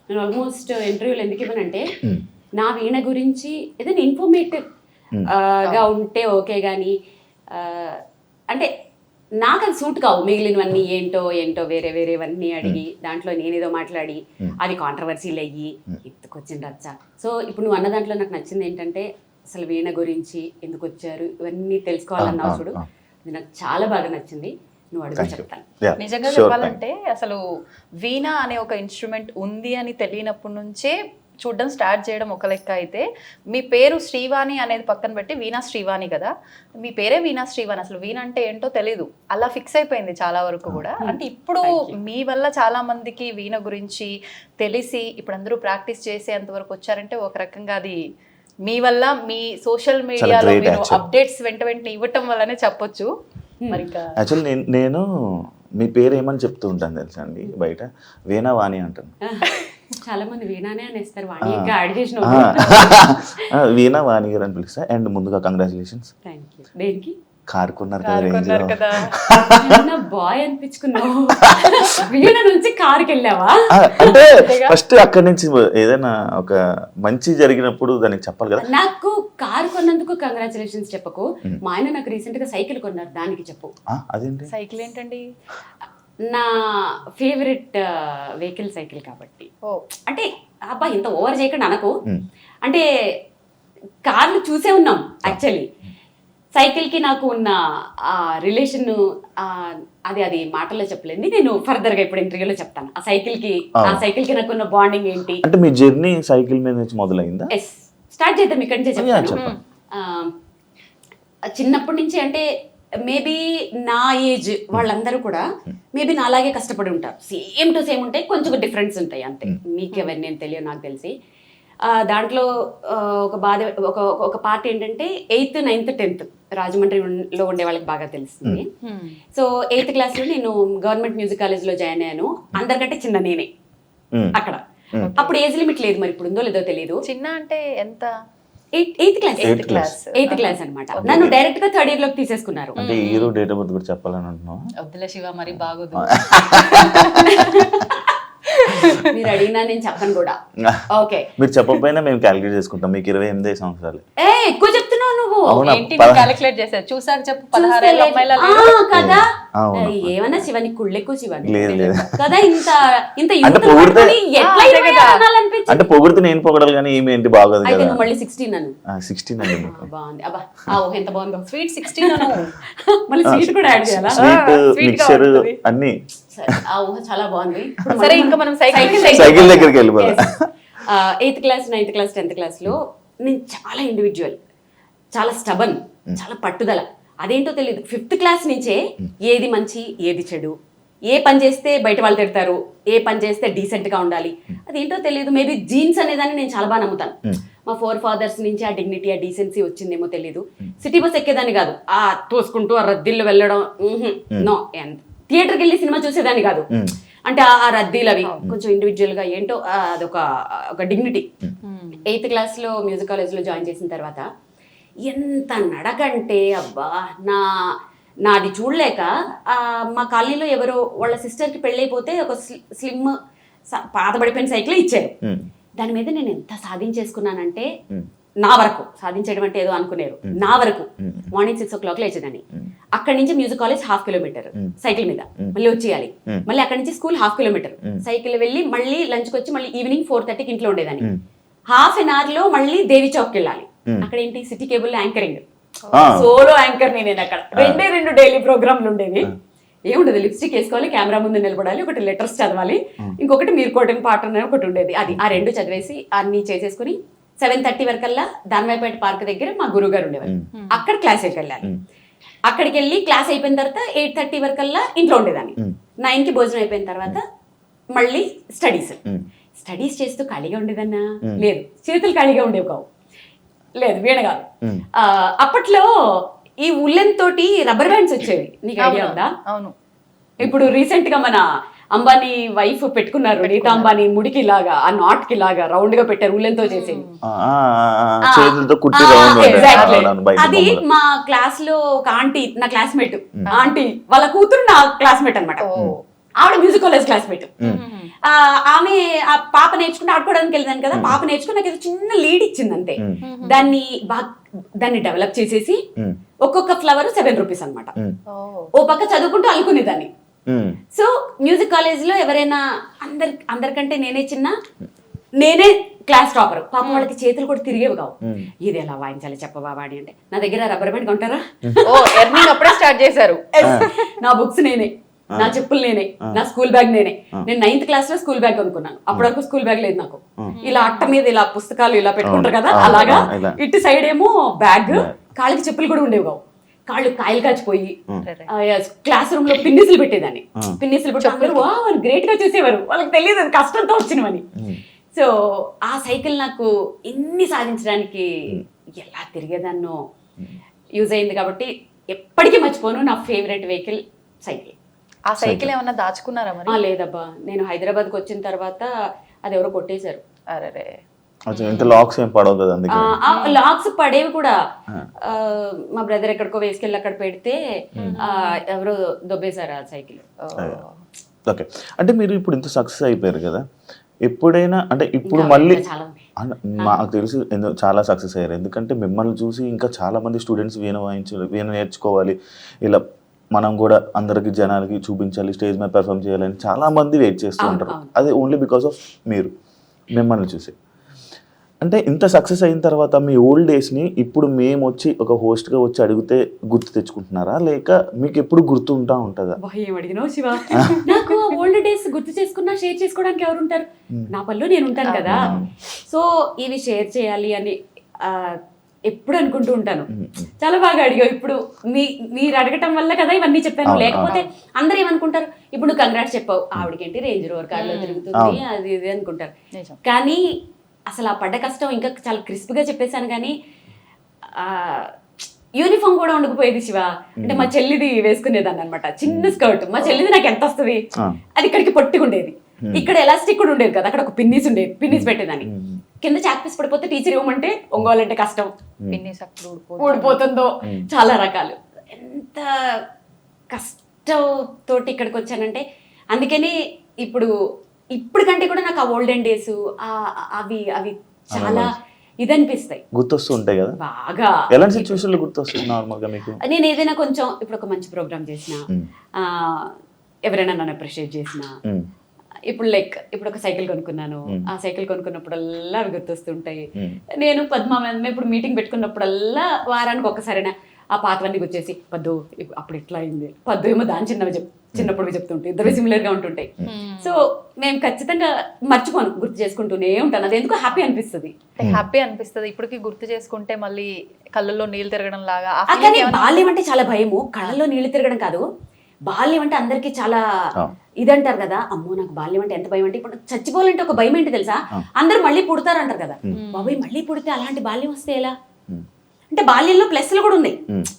నేను ఆల్మోస్ట్ ఇంటర్వ్యూలు ఎందుకు ఇవ్వనంటే నా వీణ గురించి ఏదైనా ఇన్ఫర్మేటివ్ గా ఉంటే ఓకే కానీ అంటే నాకు అది సూట్ కావు. మిగిలినవన్నీ ఏంటో ఏంటో వేరే వేరేవన్నీ అడిగి దాంట్లో నేనేదో మాట్లాడి అది కాంట్రవర్సీలు అయ్యి ఎత్తుకొచ్చింది రచ్చ. సో ఇప్పుడు నువ్వు అన్న దాంట్లో నాకు నచ్చింది ఏంటంటే అసలు వీణ గురించి ఎందుకు వచ్చారు ఇవన్నీ తెలుసుకోవాలన్నావు చూడు, అది నాకు చాలా బాగా నచ్చింది. నువ్వు అడుగు చెప్తాను. నిజంగా చెప్పాలంటే అసలు వీణ అనే ఒక ఇన్స్ట్రుమెంట్ ఉంది అని తెలియనప్పటి నుంచే చూడడం స్టార్ట్ చేయడం ఒక లెక్క అయితే, మీ పేరు శ్రీవాణి అనేది పక్కన పెట్టి వీణా శ్రీవాణి కదా, మీ పేరే వీణా శ్రీవాణి. అసలు వీణ అంటే ఏంటో తెలీదు, అలా ఫిక్స్ అయిపోయింది చాలా వరకు కూడా. అంటే ఇప్పుడు మీ వల్ల చాలా మందికి వీణ గురించి తెలిసి ఇప్పుడు అందరూ ప్రాక్టీస్ చేసేంత వరకు వచ్చారంటే ఒక రకంగా అది మీ వల్ల, మీ సోషల్ మీడియాలో మీరు అప్డేట్స్ వెంట వెంటనే ఇవ్వటం వల్లనే చెప్పొచ్చు. మరి యాక్చువల్లీ నేను మీ పేరు ఏమని చెప్తూ ఉంటాను తెలుసా అండి, బయట వీణా వాణి అంటాను. చాలా మంది వీణానే అనేస్తారు, వాణి ఇంకా యాడ్ చేసిన వీణా వాణి గారు అని పిలుస్తా. అండ్ ముందుగా కంగ్రాచులేషన్స్. దేనికి? కార్ కొన్నారు కదా, బాయ్ అనిపించుకున్నావు. వీణ నుంచి కార్కి వెళ్ళావా? అంటే ఫస్ట్ అక్కడి నుంచి ఏదైనా ఒక మంచి జరిగినప్పుడు దానికి చెప్పాలి కదా. నాకు కార్ కొన్నందుకు కంగ్రాచులేషన్స్ చెప్పకు, మా ఆయన నాకు రీసెంట్ గా సైకిల్ కొన్నారు, దానికి చెప్పు. అదేంటి సైకిల్ ఏంటండి? నా ఫేవరెట్ వెహికల్ సైకిల్ కాబట్టి. అంటే అబ్బా ఇంత ఓవర్ చేయకుండా అనకు, అంటే కార్లు చూసే ఉన్నాం యాక్చువల్లీ. సైకిల్కి నాకు ఉన్న ఆ రిలేషన్ అది మాటల్లో చెప్పలేదు, నేను ఫర్దర్గా ఇప్పుడు ఇంటర్వ్యూలో చెప్తాను. ఆ సైకిల్కి నాకు ఉన్న బాండింగ్ ఏంటి. అంటే మీ జర్నీ సైకిల్ మీద నుంచి మొదలైందా? ఎస్, స్టార్ట్ చేద్దాం ఇక్కడి నుంచే చెప్తాను. చిన్నప్పటి నుంచి అంటే మేబీ నా ఏజ్ వాళ్ళందరూ కూడా మేబీ నా అలాగే కష్టపడి ఉంటారు, సేమ్ టు సేమ్ ఉంటాయి, కొంచెం డిఫరెన్స్ ఉంటాయి అంతే. మీకు ఎవరిని నేను తెలియదు నాకు తెలిసి. దాంట్లో ఒక పార్ట్ ఏంటంటే 8th, 9th, 10th రాజమండ్రిలో ఉండే వాళ్ళకి బాగా తెలుస్తుంది. సో 8th క్లాస్లో నేను గవర్నమెంట్ మ్యూజిక్ కాలేజ్లో జాయిన్ అయ్యాను. అందరికంటే చిన్న నేనే అక్కడ. అప్పుడు ఏజ్ లిమిట్ లేదు, మరి ఇప్పుడు ఉందో లేదో తెలియదు. చిన్న అంటే ఎంత? 8th క్లాస్ అనమాట. నన్ను డైరెక్ట్ గా 3rd year లోకి తీసేసుకున్నారు. అంటే ఈ రోజు డేట్ ఆఫ్ బర్త్ కూడా చెప్పాలని అంటున్నావా? వద్దులే శివ, మరి బాగోదు. మీరు అడిగినా నేను చెప్పను కూడా. ఓకే, మీరు చెప్పకపోయినా మేము క్యాలిక్యులేట్ చేసుకుంటాం. మీకు 28 సంవత్సరాలు. ఎక్కువ చెప్తున్నావు నువ్వు. ఏంటి క్యాలిక్యులేట్ చేశారు? చూసాక చెప్పు. 16 ఏళ్ళ అమ్మాయిలా కదా? ఏమన్నా శివాని కుళ్ళెక్కువ శివాని లేదు కదా? ఇంత అంటే పొగిడితే నేను పొగడాలి కానీ ఈమె ఏంటి బాగోదు కదా. మళ్ళీ 16 అను. 16 అండి. బాగుంది. అబ్బా ఎంత బాగుందో. స్వీట్ 16 అను. మళ్ళీ స్వీట్ కూడా యాడ్ చేయాలా? స్వీట్ మిక్చర్ అన్ని చాలా బాగుంది. సరే, ఇంకా మనం సైకిల్ దగ్గరికి వెళ్ళిపోయాం. 8th class, 9th class, 10th క్లాస్లో నేను చాలా ఇండివిజువల్, చాలా స్టబన్, చాలా పట్టుదల. అదేంటో తెలియదు. 5th క్లాస్ నుంచే ఏది మంచి ఏది చెడు, ఏ పని చేస్తే బయట వాళ్ళు తిడతారు, ఏ పని చేస్తే డీసెంట్గా ఉండాలి, అదేంటో తెలియదు. మేబీ జీన్స్ అనేదాన్ని నేను చాలా బాగా నమ్ముతాను. మా ఫోర్ ఫాదర్స్ నుంచి ఆ డిగ్నిటీ, ఆ డీసెన్సీ వచ్చిందేమో తెలియదు. సిటీ బస్ ఎక్కేదాన్ని కాదు, ఆ తోసుకుంటూ ఆ రద్దీల్లో వెళ్ళడం, నో. థియేటర్కి వెళ్ళి సినిమా చూసేదాన్ని కాదు. అంటే ఆ రద్దీలు అవి కొంచెం ఇండివిజువల్ గా ఏంటో ఒక డిగ్నిటీ. 8th క్లాస్లో మ్యూజిక్ కాలేజ్లో జాయిన్ చేసిన తర్వాత ఎంత నడకంటే అబ్బా నాది చూడలేక మా కాలనీలో ఎవరో వాళ్ళ సిస్టర్కి పెళ్ళైపోతే ఒక స్లిమ్ పాతబడిపోయిన సైకిల్ ఇచ్చారు. దాని మీద నేను ఎంత సాధించేసుకున్నానంటే, నా వరకు సాధించడం అంటే ఏదో అనుకునేరు, నా వరకు మార్నింగ్ 6 o'clock లేచేదాన్ని. అక్కడి నుంచి మ్యూజిక్ కాలేజ్ 1/2 kilometer సైకిల్ మీద మళ్ళీ వచ్చేయాలి. మళ్ళీ అక్కడి నుంచి స్కూల్ 1/2 kilometer సైకిల్ వెళ్ళి మళ్ళీ లంచ్కి వచ్చి మళ్ళీ ఈవినింగ్ 4:30కి ఇంట్లో ఉండేదాన్ని. 1/2 an hour లో మళ్ళీ దేవి చౌక్ వెళ్ళాలి. అక్కడ ఏంటి city cable anchoring, solo anchor నేను అక్కడ. 2 డైలీ ప్రోగ్రాంలు ఉండేవి. ఏముండదు, లిప్స్టిక్ వేసుకోవాలి, కెమెరా ముందు నిలబడాలి, ఒకటి లెటర్స్ చదవాలి, ఇంకొకటి మీరు కోటిన పాట అనేది ఒకటి ఉండేది. ఆ 2 చదివేసి అన్ని చేసేసుకుని 7:30 వరకల్లా దానివైపేట పార్క్ దగ్గర మా గురువు గారు ఉండేవారు. అక్కడ క్లాస్కి వెళ్ళాలి. అక్కడికి వెళ్ళి క్లాస్ అయిపోయిన తర్వాత 8:30 వరకల్లా ఇంట్లో ఉండేదాన్ని. 9కి భోజనం అయిపోయిన తర్వాత మళ్ళీ స్టడీస్ చేస్తూ ఖాళీగా ఉండేదన్నా? లేదు, చేతులు ఖాళీగా ఉండేవి కావు. లేదు, వీణ కాదు. అప్పట్లో ఈ ఉల్లెన్ తోటి రబ్బర్ బ్యాండ్స్ వచ్చేవి, నీకు ఐడియా ఉందా? అవును. ఇప్పుడు రీసెంట్ గా మన అంబానీ వైఫ్ పెట్టుకున్నారు, నీతా అంబానీ ముడికి లాగా, ఆ నాట్ కి లాగా రౌండ్ గా పెట్టారు, ఉల్లెన్తో చేసేది. అది మా క్లాస్ లో ఒక ఆంటీ, నా క్లాస్మేట్ ఆంటీ వాళ్ళ కూతురు నా క్లాస్మేట్ అనమాట. ఆవిడ మ్యూజిక్ కాలేజ్ క్లాస్మేట్. ఆమె ఆ పాప నేర్చుకుని ఆడుకోవడానికి వెళ్ళాను కదా, పాప నేర్చుకుని నాకు ఏదో చిన్న లీడ్ ఇచ్చింది అంతే. దాన్ని డెవలప్ చేసేసి ఒక్కొక్క ఫ్లవర్ 7 రూపీస్ అనమాట. ఓ పక్క చదువుకుంటూ అల్లుకునేదాన్ని. సో మ్యూజిక్ కాలేజ్ లో ఎవరైనా అందరికంటే నేనే క్లాస్ టాపర్. పాప వాళ్ళకి చేతులు కూడా తిరిగేవి కావు. ఇది ఎలా వాయించాలి చెప్పవా వాడి అంటే, నా దగ్గర రబ్బర్ బ్యాండ్ కొంటారా? అప్పుడే స్టార్ట్ చేశారు. నా బుక్స్ నేనే, నా చెప్పులు నేనే, నా స్కూల్ బ్యాగ్ నేనే. నేను 9th క్లాస్ లో స్కూల్ బ్యాగ్ కొనుక్కున్నాను. అప్పటి వరకు స్కూల్ బ్యాగ్ లేదు నాకు. ఇలా అట్ట మీద ఇలా పుస్తకాలు ఇలా పెట్టుకుంటారు కదా, అలాగా ఇటు సైడ్ ఏమో బ్యాగ్, కాళ్ళకి చెప్పులు కూడా ఉండేవి కావు. కాళ్ళు కాయలు కాచిపోయి క్లాస్ రూమ్ లో పిన్నిసులు పెట్టేదాన్ని. పిన్నిసులు పెట్టి అందరూ వాళ్ళు గ్రేట్ గా చూసేవారు. వాళ్ళకి తెలియదు అది కష్టంతో వచ్చినవని. సో ఆ సైకిల్ నాకు ఎన్ని సాధించడానికి ఎలా తిరిగేదాన్నో యూజ్ అయింది. కాబట్టి ఎప్పటికీ మర్చిపోను. నా ఫేవరెట్ వెహికల్ సైకిల్. ఆ సైకిల్ ఏమన్నా దాచుకున్నారా మరి? లేదబ్బా, నేను హైదరాబాద్కి వచ్చిన తర్వాత అది ఎవరో కొట్టేశారు. అరే, లాక్స్ ఏం పడవు కదా? లాక్స్ పడేవి కూడా. మా బ్రదర్ ఎక్కడికో వేసుకెళ్ళి అక్కడ పెడితే ఎవరో దొబ్బేశారు ఆ సైకిల్. ఓకే, అంటే మీరు ఇప్పుడు ఇంత సక్సెస్ అయిపోయారు కదా, ఎప్పుడైనా అంటే ఇప్పుడు మళ్ళీ మాకు తెలిసి చాలా సక్సెస్ అయ్యారు. ఎందుకంటే మిమ్మల్ని చూసి ఇంకా చాలా మంది స్టూడెంట్స్ వీణ నేర్చుకోవాలి, ఇలా మనం కూడా అందరికి జనాలకి చూపించాలి, స్టేజ్ మీద పెర్ఫామ్ చేయాలని చాలా మంది వెయిట్ చేస్తూ ఉంటారు. అది ఓన్లీ బికాస్ ఆఫ్ మిమ్మల్ని చూసి. అంటే ఇంత సక్సెస్ అయిన తర్వాత మీ ఓల్డ్ డేస్ని ఇప్పుడు మేము వచ్చి ఒక హోస్ట్గా వచ్చి అడిగితే గుర్తు తెచ్చుకుంటున్నారా, లేక మీకు ఎప్పుడు గుర్తు ఉంటుందా? ఏం అడిగినావు శివ? నాకు ఓల్డ్ డేస్ గుర్తు చేసుకున్నా షేర్ చేసుకోవడానికి ఎవరు ఉంటారు? నా పనిలో నేను ఉంటాను కదా. సో ఇవి షేర్ చేయాలి అని ఎప్పుడు అనుకుంటూ ఉంటాను. చాలా బాగా అడిగావు. ఇప్పుడు మీరు అడగటం వల్ల కదా ఇవన్నీ చెప్పాను. లేకపోతే అందరూ ఏమనుకుంటారు, ఇప్పుడు నువ్వు కంగ్రాట్స్ చెప్పావు, ఆవిడకేంటి రేంజ్ రోవర్ కార్లో తిరుగుతుంది అది ఇది అనుకుంటారు. కానీ అసలు ఆ పడ్డ కష్టం ఇంకా చాలా క్రిస్ప్గా చెప్పేశాను. కానీ యూనిఫామ్ కూడా ఉండకపోయేది శివ. అంటే మా చెల్లిది వేసుకునేదాన్ని అనమాట, చిన్న స్కర్ట్. మా చెల్లిది నాకు ఎంత వస్తుంది, అది ఇక్కడికి పొట్టుకుండేది. ఇక్కడ ఎలాస్టిక్ కూడా ఉండేది కదా, అక్కడ ఒక పిన్నీస్ ఉండేది, పిన్నీస్ పెట్టేదాన్ని. కింద చాక్ పీస్ పడిపోతే టీచర్ ఇవ్వమంటే ఒంగోలంటే కష్టం, పిన్నీస్ ఊడిపోతుందో, చాలా రకాలు. ఎంత కష్టంతోటి ఇక్కడికి వచ్చానంటే అందుకని ఇప్పుడు కంటే కూడా నాకు ఆ ఓల్డెన్ డేస్ అవి చాలా ఇదనిపిస్తాయి, గుర్తొస్తూ ఉంటాయి కదా బాగా. ఎలాంటి సిచ్యువేషన్లో గుర్తొస్తుంది నార్మల్గా మీకు? నేను ఏదైనా కొంచెం ఇప్పుడు ఒక మంచి ప్రోగ్రామ్ చేసిన, ఎవరైనా నన్ను అప్రిషియేట్ చేసిన, ఇప్పుడు ఒక సైకిల్ కొనుక్కున్నాను, ఆ సైకిల్ కొనుక్కున్నప్పుడల్లా అవి గుర్తొస్తుంటాయి. నేను పద్మ ఇప్పుడు మీటింగ్ పెట్టుకున్నప్పుడల్లా వారానికి ఒక్కసారైనా ఆ పాతవన్నీ వచ్చేసి పద్దు అప్పుడు ఇట్లా అయింది, పద్దు ఏమో దాని చిన్నప్పుడు చెప్తుంటాయి, ఇద్దరు సిమిలర్ గా ఉంటుంటాయి. సో నేను ఖచ్చితంగా మర్చిపోను, గుర్తు చేసుకుంటూనే ఉంటాను. అది ఎందుకు హ్యాపీ అనిపిస్తుంది. ఇప్పటికి గుర్తు చేసుకుంటే మళ్ళీ కళ్ళల్లో నీళ్ళు తిరగడం లాగా. కానీ బాల్యం అంటే చాలా భయము, కళ్ళల్లో నీళ్లు తిరగడం కాదు. బాల్యం అంటే అందరికి చాలా ఇదంటారు కదా, అమ్మో నాకు బాల్యం అంటే ఎంత భయం అంటే, ఇప్పుడు చచ్చిపోవాలంటే ఒక భయం ఏంటి తెలుసా, అందరూ మళ్ళీ పుడతారు అంటారు కదా. బాబాయ్ మళ్ళీ పుడితే అలాంటి బాల్యం వస్తే ఎలా అంటే, బాల్యంలో ప్లస్లు కూడా ఉన్నాయి.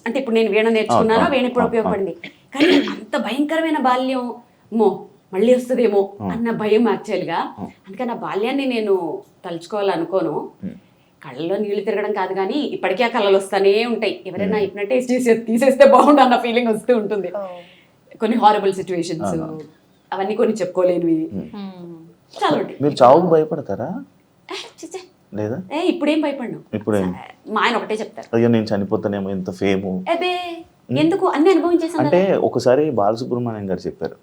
అంటే ఇప్పుడు నేను వీణ నేర్చుకున్నాను, వీణ ఇప్పుడు ఉపయోగపడింది. కానీ అంత భయంకరమైన బాల్యం మళ్ళీ వస్తుందేమో అన్న భయం యాక్చువల్గా. అందుకని ఆ బాల్యాన్ని నేను తలుచుకోవాలనుకోను. కళ్ళలో నీళ్లు తిరగడం కాదు, కానీ ఇప్పటికీ ఆ కళలు వస్తానే ఉంటాయి. ఎవరైనా హిప్నటైజ్ తీసేస్తే బాగుండు అన్న ఫీలింగ్ వస్తూ ఉంటుంది. కొన్ని హారబుల్ సిచ్యువేషన్స్, అవన్నీ కొన్ని చెప్పుకోలేనివి చాలా ఉంటాయి. మీరు చావుకు భయపడతారా? లేదా ఇప్పుడేం భయపడినావు? మా ఆయన ఒకటే చెప్తారు, అయ్యో నేను చనిపోతానేమో, ఇంత ఫేము. అదే ఎందుకు అన్ని అనుభవించేసాను. అంటే ఒకసారి బాలసుబ్రహ్మణ్యం గారు చెప్పారు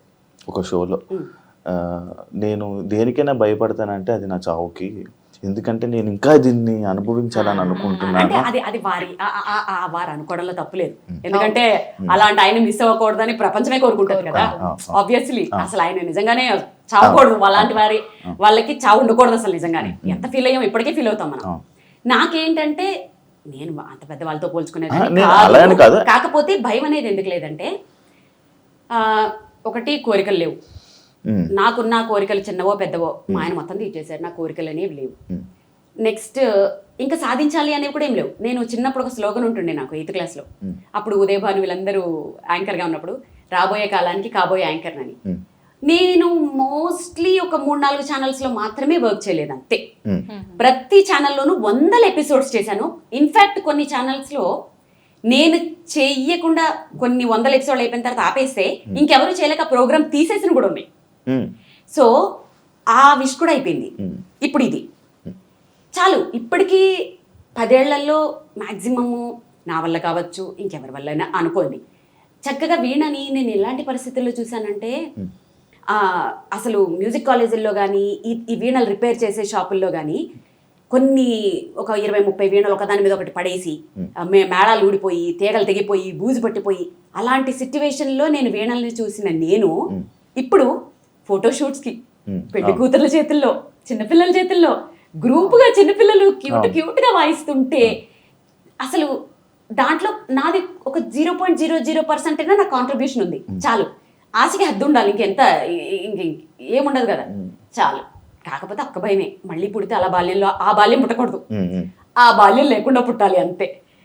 ఒక షోలో, నేను దేనికైనా భయపడతానంటే అది నా చావుకి, ఎందుకంటే నేను ఇంకా దీన్ని అనుభవించాలని అనుకుంటున్నాను. అది వారు అనుకోవడంలో తప్పులేదు, ఎందుకంటే అలాంటి ఆయన మిస్ అవ్వకూడదని ప్రపంచమే కోరుకుంటారు కదా. ఆబ్వియస్లీ అసలు ఆయన నిజంగానే చావకూడదు, అలాంటి వాళ్ళకి చావు ఉండకూడదు అసలు. నిజంగానే ఎంత ఫీల్ అయ్యాం, ఇప్పటికే ఫీల్ అవుతాం మనం. నాకేంటంటే నేను అంత పెద్ద వాళ్ళతో పోల్చుకునేది కాదు, కాకపోతే భయం అనేది ఎందుకు లేదంటే, ఒకటి కోరికలు లేవు. నాకున్న కోరికలు చిన్నవో పెద్దవో మా ఆయన మొత్తం తీర్చేశారు, నా కోరికలు అనేవి లేవు. నెక్స్ట్ ఇంకా సాధించాలి అనేవి కూడా ఏం లేవు. నేను చిన్నప్పుడు ఒక స్లోగన్ ఉంటుండే నాకు 8th క్లాస్లో, అప్పుడు ఉదయభాను వీళ్ళందరూ యాంకర్గా ఉన్నప్పుడు, రాబోయే కాలానికి కాబోయే యాంకర్ అని. నేను మోస్ట్లీ ఒక 3-4 ఛానల్స్లో మాత్రమే వర్క్ చేయలేదు అంతే. ప్రతి ఛానల్లోనూ 100 ఎపిసోడ్స్ చేశాను. ఇన్ఫ్యాక్ట్ కొన్ని ఛానల్స్లో నేను చెయ్యకుండా కొన్ని వందల ఎపిసోడ్లు అయిపోయిన తర్వాత ఆపేస్తే ఇంకెవరు చేయలేక ప్రోగ్రామ్ తీసేసిన కూడా ఉన్నాయి. సో ఆ విష్ కూడా అయిపోయింది. ఇప్పుడు ఇది చాలు. ఇప్పటికీ 10 ఏళ్లలో మ్యాక్సిమము నా వల్ల కావచ్చు, ఇంకెవరి వల్ల అనుకోండి, చక్కగా వీణని నేను ఎలాంటి పరిస్థితుల్లో చూశానంటే, అసలు మ్యూజిక్ కాలేజీల్లో కానీ ఈ వీణలు రిపేర్ చేసే షాపుల్లో కానీ కొన్ని ఒక 20-30 వీణలు ఒకదాని మీద ఒకటి పడేసి మేళాలు ఊడిపోయి తీగలు తెగిపోయి బూజు పట్టిపోయి అలాంటి సిచ్యువేషన్లో నేను వీణల్ని చూసిన నేను ఇప్పుడు ఫోటోషూట్స్కి పెళ్లి కూతుర్ల చేతుల్లో, చిన్నపిల్లల చేతుల్లో గ్రూపుగా చిన్నపిల్లలు క్యూట్గా వాయిస్తుంటే అసలు దాంట్లో నాది ఒక 0.00% అయినా నాకు కాంట్రిబ్యూషన్ ఉంది. చాలు. ఆశకి హద్దు ఉండాలి, ఇంకెంత ఏముండదు కదా, చాలు. కాకపోతే అక్క భయమే, మళ్ళీ పుడితే అలా బాల్యంలో ఆ బాల్యం పుట్టకూడదు, ఆ బాల్యం లేకుండా పుట్టాలి అంతే.